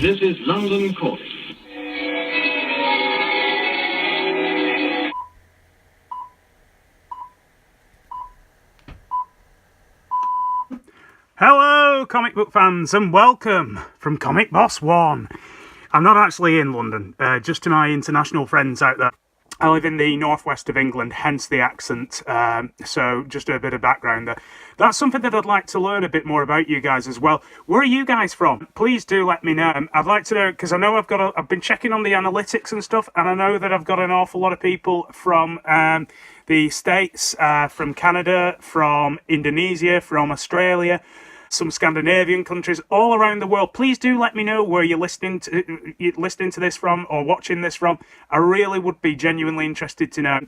This is London calling. Hello, comic book fans, and welcome from Comic Boss 1. I'm not actually in London, just to my international friends out there. I live in the northwest of England, hence the accent, so just a bit of background there. That's something that I'd like to learn a bit more about you guys as well. Where are you guys from? Please do let me know. I'd like to know, because I know I've been checking on the analytics and stuff, and I know that I've got an awful lot of people from the States, from Canada, from Indonesia, from Australia, some Scandinavian countries, all around the world. Please do let me know where you're listening to this from or watching this from. I really would be genuinely interested to know.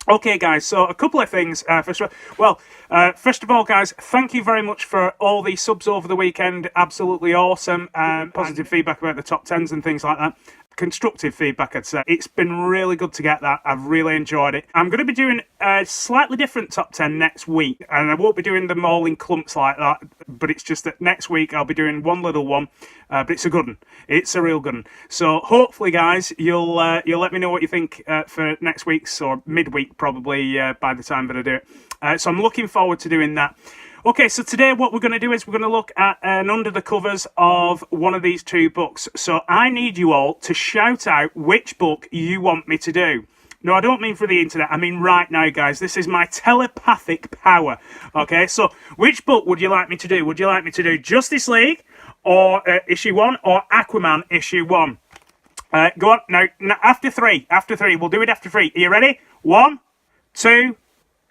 Okay, guys, so a couple of things. First of all, guys, thank you very much for all the subs over the weekend. Absolutely awesome. Positive feedback about the top 10s and things like that. Constructive feedback, I'd say. It's been really good to get that. I've really enjoyed it. I'm going to be doing a slightly different top 10 next week, and I won't be doing them all in clumps like that, but it's just that next week I'll be doing one little one, but it's a good one. It's a real good one. So hopefully, guys, you'll let me know what you think for next week's, or midweek probably, by the time that I do it. So I'm looking forward to doing that. Okay, so today what we're going to do is we're going to look at an under the covers of one of these two books. So I need you all to shout out which book you want me to do. No, I don't mean for the internet. I mean right now, guys. This is my telepathic power. Okay, so which book would you like me to do? Would you like me to do Justice League or issue 1 or Aquaman issue 1? Go on. Now, after three. After three. We'll do it after three. Are you ready? 1, 2,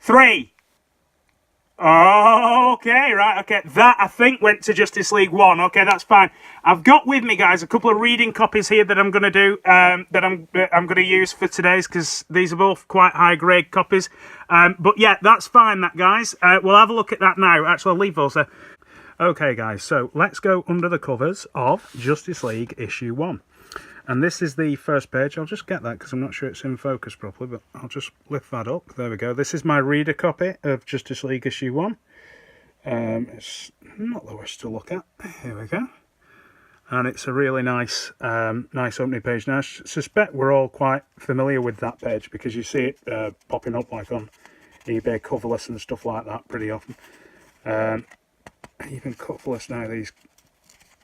3. Okay, right, okay. That, I think, went to Justice League 1. Okay, that's fine. I've got with me, guys, a couple of reading copies here that I'm going to do, that I'm going to use for today's, because these are both quite high-grade copies. But, yeah, that's fine, that, guys. We'll have a look at that now. Actually, I'll leave those there. Okay, guys, so let's go under the covers of Justice League issue 1. And this is the first page. I'll just get that because I'm not sure it's in focus properly, but I'll just lift that up. There we go. This is my reader copy of Justice League issue 1. It's not the worst to look at. Here we go. And it's a really nice nice opening page. Now, I suspect we're all quite familiar with that page because you see it popping up like on eBay cover lists and stuff like that pretty often. Even cover lists now, these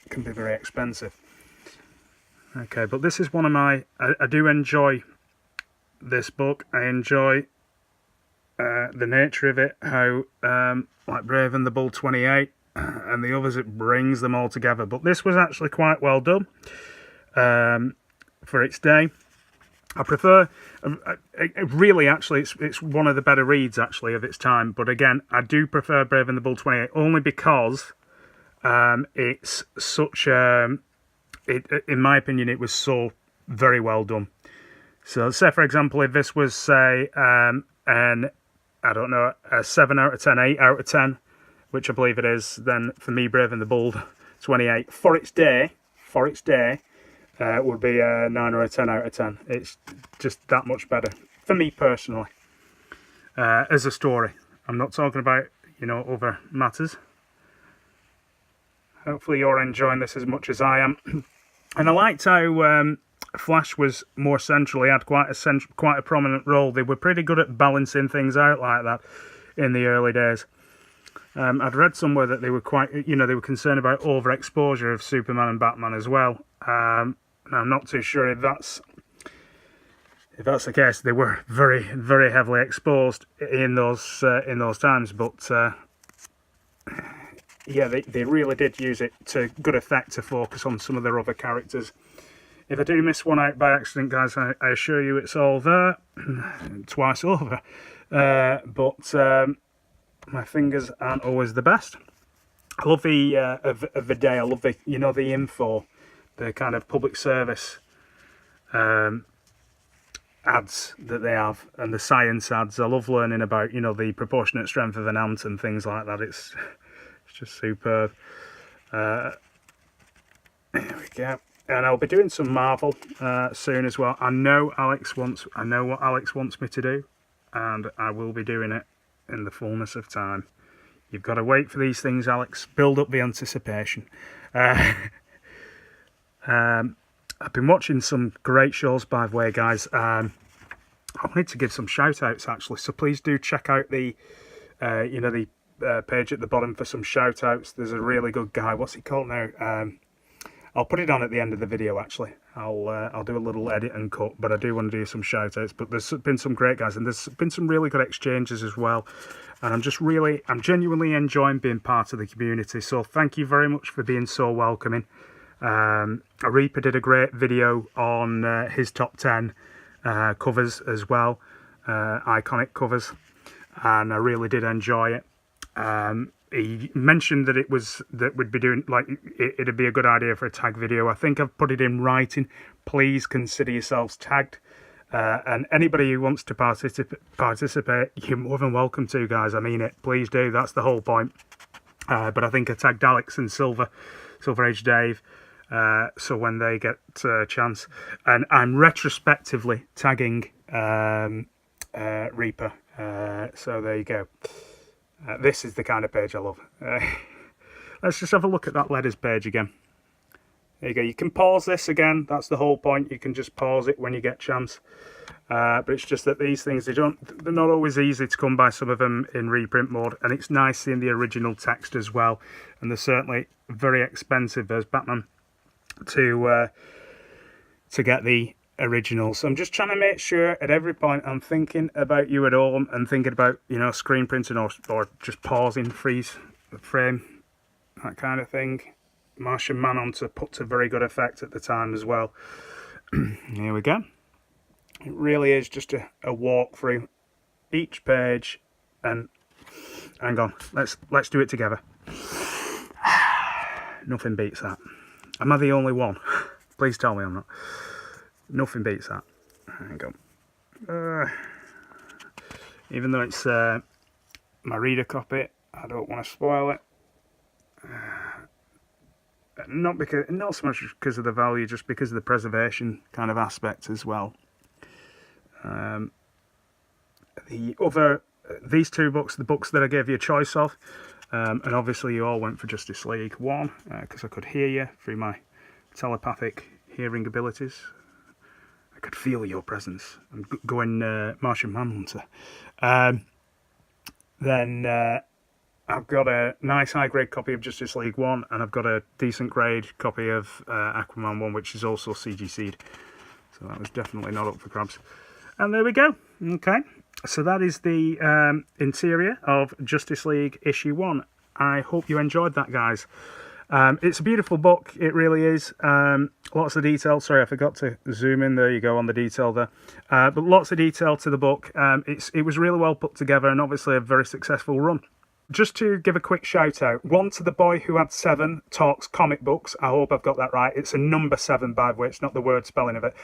can be very expensive. Okay, but this is one of my... I do enjoy this book. I enjoy the nature of it, how, like Brave and the Bold 28 and the others, it brings them all together. But this was actually quite well done for its day. I prefer... really, actually, it's one of the better reads, actually, of its time. But again, I do prefer Brave and the Bold 28, only because it's such... in my opinion, it was so very well done. So, say for example, if this was, say, I don't know, a 7 out of 10, 8 out of 10, which I believe it is, then for me, Brave and the Bold 28, for its day, would be a 9 or a 10 out of 10. It's just that much better, for me personally, as a story. I'm not talking about, other matters. Hopefully you're enjoying this as much as I am. And I liked how Flash was more central. He had quite a prominent role. They were pretty good at balancing things out like that in the early days. I'd read somewhere that they were they were concerned about overexposure of Superman and Batman as well. I'm not too sure if that's the case. They were very, very heavily exposed in those times, but. Yeah, they really did use it to good effect to focus on some of their other characters. If I do miss one out by accident, guys, I assure you it's all there. Twice over. But my fingers aren't always the best. I love the of the day. I love the the info, the kind of public service ads that they have, and the science ads. I love learning about the proportionate strength of an ant and things like that. It's just superb. There we go. And I'll be doing some Marvel soon as well. I know what Alex wants me to do, and I will be doing it in the fullness of time. You've got to wait for these things, Alex. Build up the anticipation. I've been watching some great shows, by the way, guys. I wanted to give some shout outs actually, so please do check out the page at the bottom for some shout outs. There's a really good guy. What's he called now? I'll put it on at the end of the video actually. I'll do a little edit and cut, but I do want to do some shout outs. But there's been some great guys, and there's been some really good exchanges as well. And I'm genuinely enjoying being part of the community. So thank you very much for being so welcoming. Reaper did a great video on his top 10 covers as well, iconic covers, and I really did enjoy it. He mentioned that we'd be doing, like, it'd be a good idea for a tag video. I think I've put it in writing. Please consider yourselves tagged, and anybody who wants to participate, you're more than welcome to, guys. I mean it, please do. That's the whole point. But I think I tagged Alex and Silver Age Dave, so when they get a chance, and I'm retrospectively tagging Reaper, so there you go. This is the kind of page I love. Let's just have a look at that letters page again. There you go. You can pause this again. That's the whole point. You can just pause it when you get a chance. But it's just that these things, they're not always easy to come by, some of them in reprint mode. And it's nice seeing the original text as well. And they're certainly very expensive as Batman to get the originals. So I'm just trying to make sure at every point I'm thinking about you at home and thinking about, screen printing or just pausing, freeze the frame, that kind of thing. Martian Manhunter put to very good effect at the time as well. Here we go. It really is just a walk through each page, and hang on, let's do it together. Nothing beats that. Am I the only one? Please tell me I'm not. Nothing beats that. Hang on. Even though it's my reader copy, I don't want to spoil it. Not so much because of the value, just because of the preservation kind of aspect as well. These two books, the books that I gave you a choice of, and obviously you all went for Justice League 1, because I could hear you through my telepathic hearing abilities. I could feel your presence. I'm going Martian Manhunter. Then I've got a nice high-grade copy of Justice League 1, and I've got a decent grade copy of Aquaman 1, which is also CGC'd. So that was definitely not up for grabs. And there we go. Okay, so that is the interior of Justice League issue 1. I hope you enjoyed that, guys. It's a beautiful book, it really is. Lots of detail. Sorry, I forgot to zoom in. There you go, on the detail there. But lots of detail to the book. It was really well put together, and obviously a very successful run. Just to give a quick shout out, one to the boy who had 7 talks comic books. I hope I've got that right. It's a number 7, by the way. It's not the word spelling of it.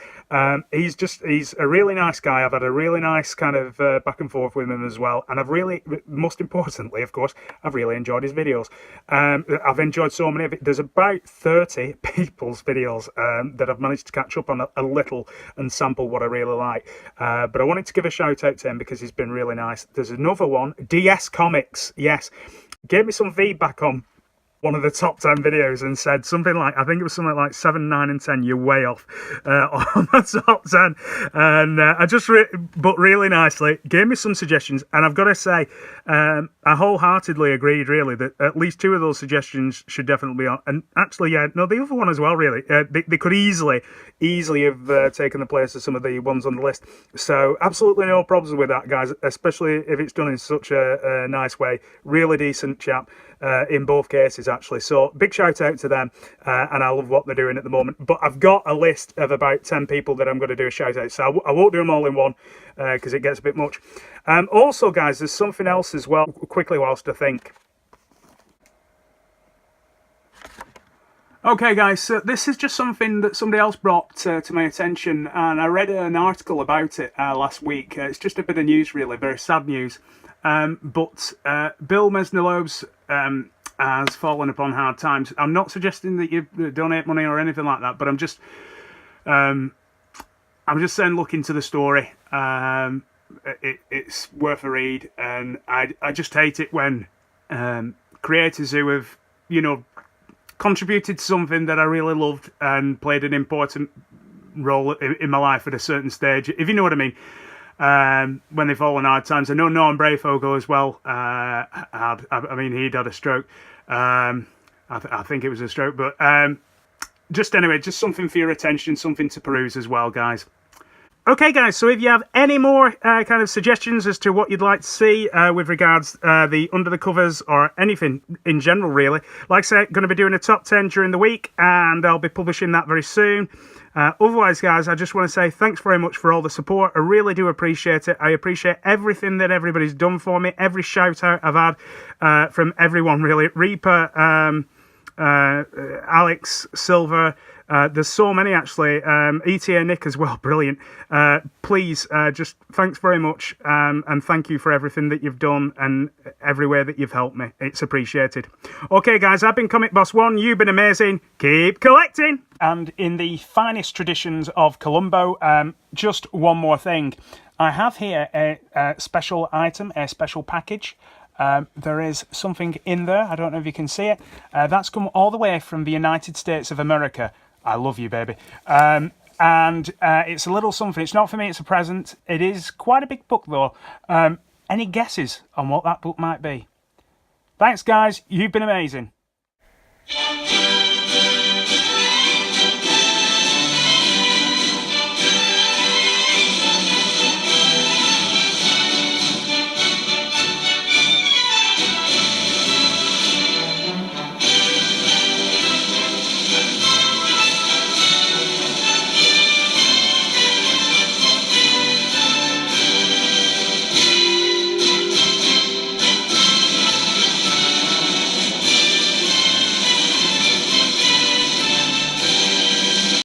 He's a really nice guy. I've had a really nice kind of back and forth with him as well. And I've really, most importantly, of course, I've really enjoyed his videos. I've enjoyed so many of it. There's about 30 people's videos that I've managed to catch up on a little and sample what I really like. But I wanted to give a shout out to him because he's been really nice. There's another one, DS Comics. Yes, gave me some feedback on one of the top 10 videos and said something like, I think it was something like 7, 9 and 10, you're way off on the top 10. And but really nicely, gave me some suggestions. And I've got to say, I wholeheartedly agreed, really, that at least 2 of those suggestions should definitely be on. And actually, yeah, no, the other one as well, really. They could easily have taken the place of some of the ones on the list. So absolutely no problems with that, guys, especially if it's done in such a nice way. Really decent chap. In both cases, actually. So big shout out to them, and I love what they're doing at the moment. But I've got a list of about 10 people that I'm going to do a shout out, so I won't do them all in one because it gets a bit much. Also, guys, there's something else as well, quickly whilst I think. Okay, guys, so this is just something that somebody else brought to my attention, and I read an article about it last week. It's just a bit of news, really, very sad news. But Bill Mesnilobes has fallen upon hard times. I'm not suggesting that you donate money or anything like that, but I'm just saying look into the story. It's worth a read, and I just hate it when creators who have, contributed to something that I really loved and played an important role in my life at a certain stage, if you know what I mean. When they fall in hard times. I know Norm Brayfogle as well he'd had a stroke. I think it was a stroke, but just anyway, just something for your attention, something to peruse as well, guys. Okay, guys, so if you have any more kind of suggestions as to what you'd like to see with regards the Under the Covers or anything in general, really, like I said, going to be doing a top 10 during the week, and I'll be publishing that very soon. Otherwise, guys, I just want to say thanks very much for all the support. I really do appreciate it. I appreciate everything that everybody's done for me, every shout-out I've had from everyone, really. Reaper, Alex, Silver, there's so many actually, ETA Nick as well, brilliant. Please, just thanks very much, and thank you for everything that you've done and everywhere that you've helped me. It's appreciated. Okay guys, I've been Comic Boss 1, you've been amazing, keep collecting! And in the finest traditions of Columbo, just one more thing. I have here a special item, a special package. There is something in there, I don't know if you can see it. That's come all the way from the United States of America. I love you, baby. And it's a little something. It's not for me, it's a present. It is quite a big book, though. Any guesses on what that book might be? Thanks, guys. You've been amazing.